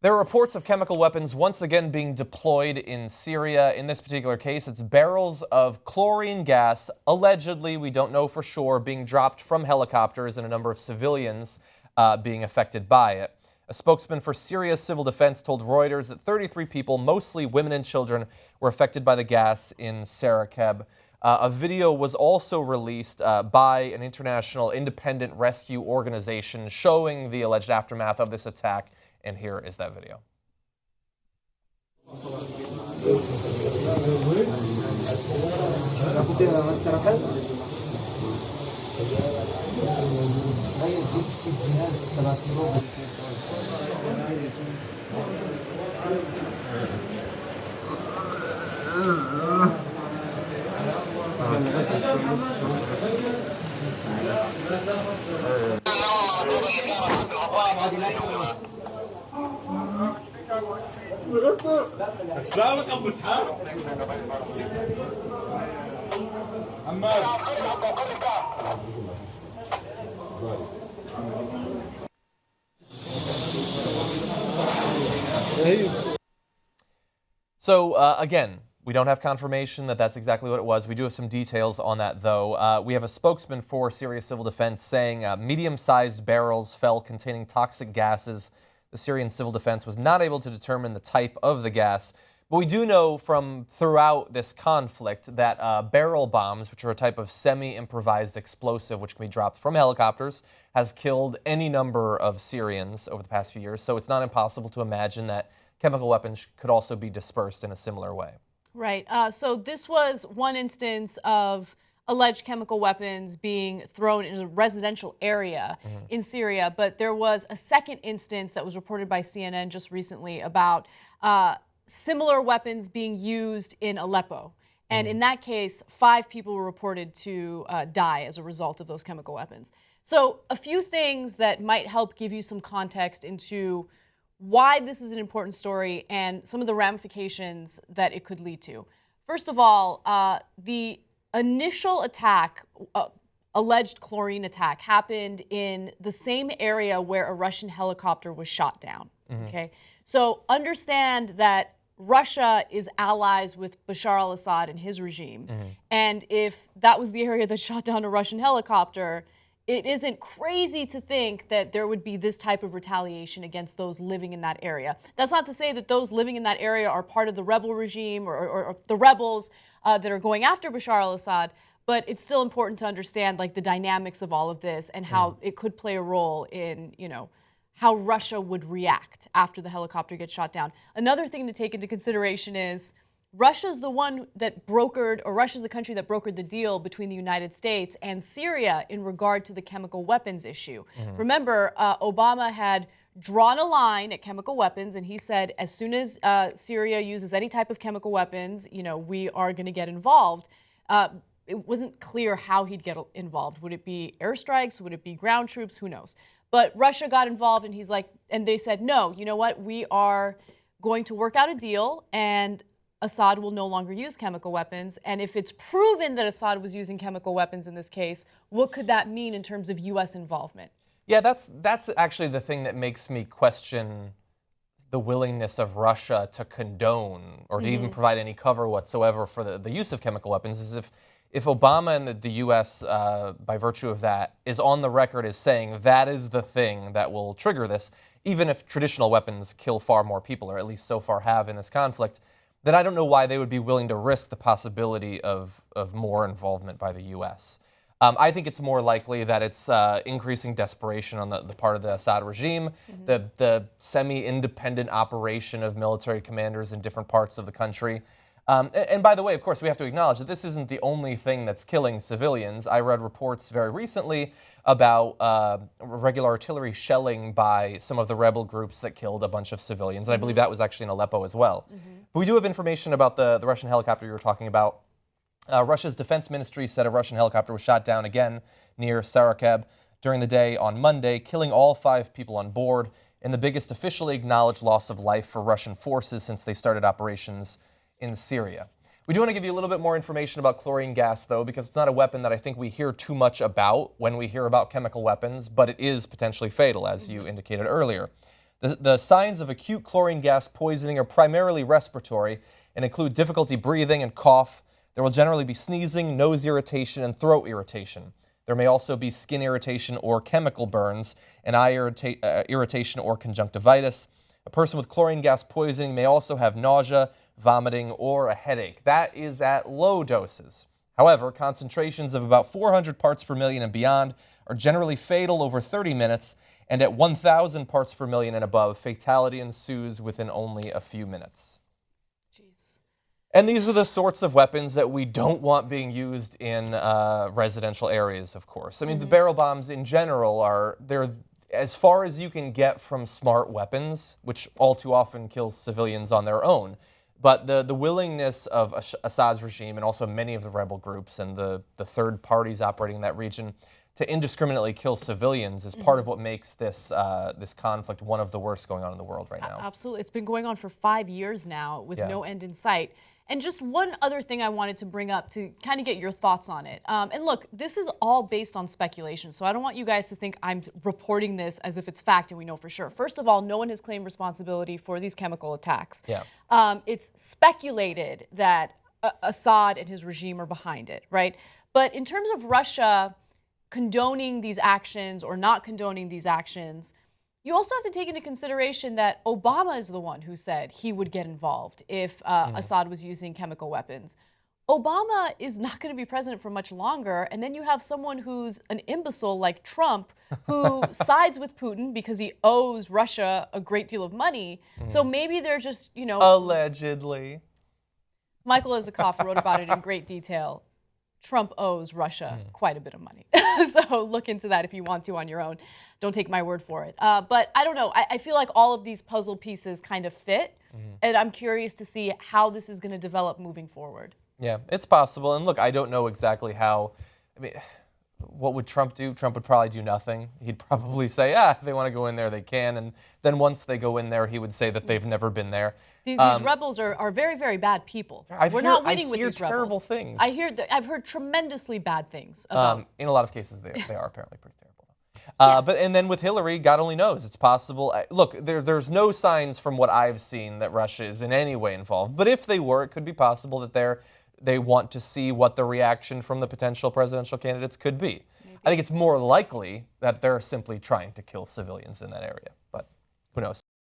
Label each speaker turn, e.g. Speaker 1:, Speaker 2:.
Speaker 1: There are reports of chemical weapons once again being deployed in Syria. In this particular case, it's barrels of chlorine gas, allegedly, we don't know for sure, being dropped from helicopters and a number of civilians being affected by it. A spokesman for Syria's civil defense told Reuters that 33 people, mostly women and children, were affected by the gas in Saraqib. A video was also released by an international independent rescue organization showing the alleged aftermath of this attack. And here is that video. So again, we don't have confirmation that that's exactly what it was. We do have some details on that, though. We have a spokesman for Syria's civil defense saying medium-sized barrels fell containing toxic gases. The Syrian civil defense was not able to determine the type of the gas. But we do know from throughout this conflict that barrel bombs, which are a type of semi-improvised explosive which can be dropped from helicopters, has killed any number of Syrians over the past few years. So it's not impossible to imagine that chemical weapons could also be dispersed in a similar way.
Speaker 2: Right. So this was one instance of alleged chemical weapons being thrown in a residential area in Syria. But there was a second instance that was reported by CNN just recently about similar weapons being used in Aleppo. And in that case, 5 people were reported to die as a result of those chemical weapons. So a few things that might help give you some context into why this is an important story and some of the ramifications that it could lead to. First of all, the initial attack, alleged chlorine attack, happened in the same area where a Russian helicopter was shot down. Okay, so understand that Russia is allies with Bashar al-Assad and his regime. And if that was the area that shot down a Russian helicopter, it isn't crazy to think that there would be this type of retaliation against those living in that area. That's not to say that those living in that area are part of the rebel regime or the rebels that are going after Bashar al-Assad, but it's still important to understand like the dynamics of all of this and how it could play a role in, you know, how Russia would react after the helicopter gets shot down. Another thing to take into consideration is Russia's the one that brokered, or Russia's the country that brokered the deal between the United States and Syria in regard to the chemical weapons issue. Remember, Obama had drawn a line at chemical weapons, and he said, as soon as Syria uses any type of chemical weapons, you know, we are going to get involved. It wasn't clear how he'd get involved. Would it be airstrikes? Would it be ground troops? Who knows? But Russia got involved, and he's like, and they said, no, you know what? We are going to work out a deal, and Assad will no longer use chemical weapons. And if it's proven that Assad was using chemical weapons in this case, what could that mean in terms of U.S. involvement? Yeah, that's actually the thing that makes me question the willingness of Russia to condone or to even provide any cover whatsoever for the use of chemical weapons, is if Obama and the U.S., by virtue of that, is on the record as saying that is the thing that will trigger this, even if traditional weapons kill far more people, or at least so far have in this conflict, then I don't know why they would be willing to risk the possibility of more involvement by the U.S. I think it's more likely that it's increasing desperation on the part of the Assad regime, the semi-independent operation of military commanders in different parts of the country. And by the way, of course, we have to acknowledge that this isn't the only thing that's killing civilians. I read reports very recently about regular artillery shelling by some of the rebel groups that killed a bunch of civilians. And I believe that was actually in Aleppo as well. But we do have information about the Russian helicopter you were talking about. Russia's defense ministry said a Russian helicopter was shot down again near Saraqib during the day on Monday, killing all 5 people on board, and the biggest officially acknowledged loss of life for Russian forces since they started operations in Syria. We do want to give you a little bit more information about chlorine gas, though, because it's not a weapon that I think we hear too much about when we hear about chemical weapons, but it is potentially fatal, as you indicated earlier.
Speaker 1: The signs of acute chlorine gas poisoning are primarily respiratory and include difficulty breathing and cough. There will generally be sneezing, nose irritation, and throat irritation. There may also be skin irritation or chemical burns, and eye irritation or conjunctivitis. A person with chlorine gas poisoning may also have nausea, vomiting, or a headache. That is at low doses. However, concentrations of about 400 parts per million and beyond are generally fatal over 30 minutes, and at 1,000 parts per million and above, fatality ensues within only a few minutes.
Speaker 2: Jeez.
Speaker 1: And these are the sorts of weapons that we don't want being used in residential areas, of course. I mean, the barrel bombs in general they're as far as you can get from smart weapons, which all too often kill civilians on their own. But the willingness of Assad's regime and also many of the rebel groups and the third parties operating in that region to indiscriminately kill civilians is part of what makes this this conflict one of the worst going on in the world right now.
Speaker 2: Absolutely. It's been going on for 5 years now with no end in sight. And just one other thing I wanted to bring up to kind of get your thoughts on it. And look, this is all based on speculation, so I don't want you guys to think I'm reporting this as if it's fact and we know for sure. First of all, no one has claimed responsibility for these chemical attacks. It's speculated that Assad and his regime are behind it, right? But in terms of Russia condoning these actions or not condoning these actions, you also have to take into consideration that Obama is the one who said he would get involved if Assad was using chemical weapons. Obama is not going to be president for much longer, and then you have someone who's an imbecile like Trump who sides with Putin because he owes Russia a great deal of money. So maybe they're just, you know...
Speaker 1: Allegedly.
Speaker 2: Michael Isikoff wrote about it in great detail. Trump owes Russia quite a bit of money. So look into that if you want to on your own. Don't take my word for it. But I don't know. I feel like all of these puzzle pieces kind of fit. And I'm curious to see how this is going to develop moving forward.
Speaker 1: Yeah, it's possible. And look, I don't know exactly how. I mean, what would Trump do? Trump would probably do nothing. He'd probably say, if they want to go in there, they can. And then once they go in there, he would say that they've never been there.
Speaker 2: These rebels are very, very bad people. We're not winning with these rebels.
Speaker 1: Terrible things.
Speaker 2: I've heard tremendously bad things about.
Speaker 1: In a lot of cases, they are apparently pretty terrible. And then with Hillary, God only knows. It's possible. Look, there's no signs from what I've seen that Russia is in any way involved. But if they were, it could be possible that they want to see what the reaction from the potential presidential candidates could be. Maybe. I think it's more likely that they're simply trying to kill civilians in that area. But who knows?